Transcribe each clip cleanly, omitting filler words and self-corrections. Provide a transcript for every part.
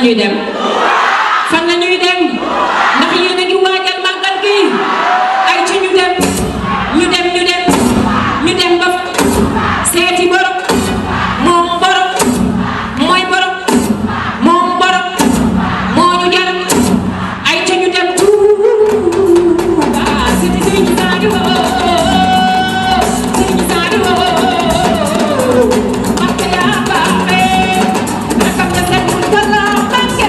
ñuy dem fan la ñuy dem ndax yéen a ngi waajal màggal gi ay ci ñu dem ba fa seeti borom moom borom mooy borom moom borom moo ñu jar ay ci ñu dem Touba seeti Serigne Saliou Serigne Saliou ak yaa baaxee rakam na seet wala Mbàkke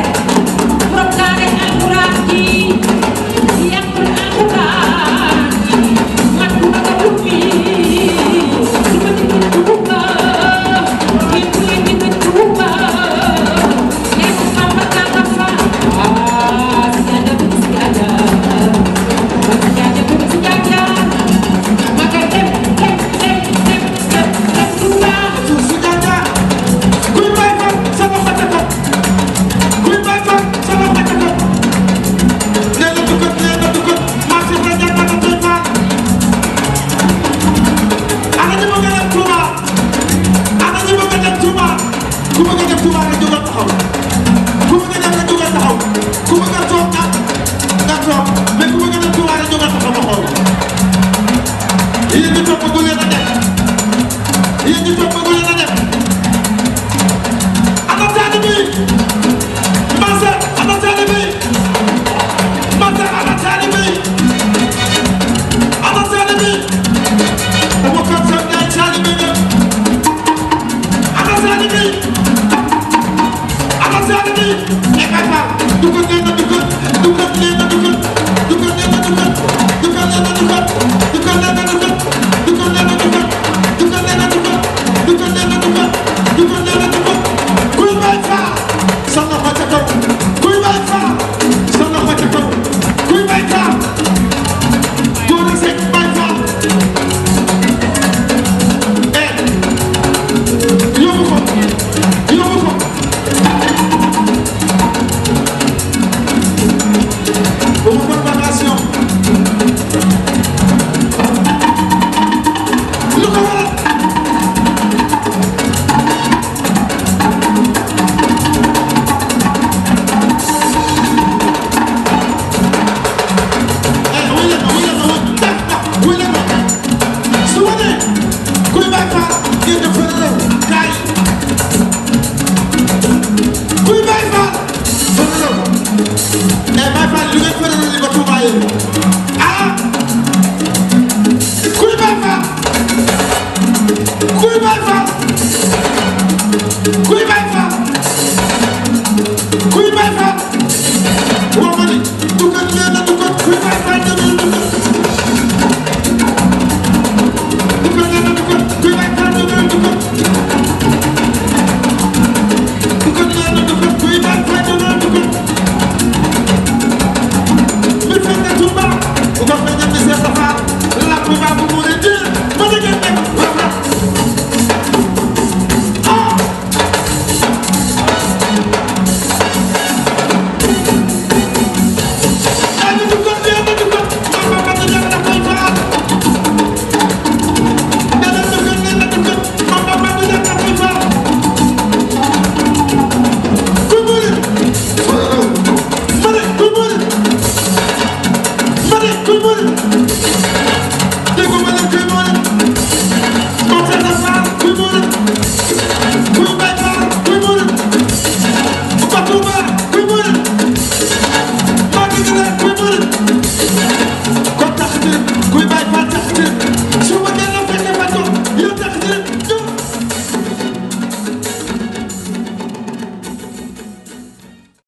ku bëgg a dem Touba rek jógal taxaw ku bëgg a dem rek jógal taxaw ku bëgg a toog nag nga toog mais ku bëgg a dem Touba rek jógal taxaw ma xool yéen ñi toog bëggu leen a dem yéen ñi toog bëggu leen a dem ana taani bi Massar ana taani bi Massar ana taani bi ana taani bi dama ko sax day taani bi nga ana taani bi ana taani bi e kay fa dugal nee na dugal dugal nee na dugal dugal nee na dugal dugal nee na dugal dugal nee na dugal dugal nee na dugal dugal nee na dugal dugal nee na dugal dugal nee na dugal kuy bay fa sa loxo ca kaw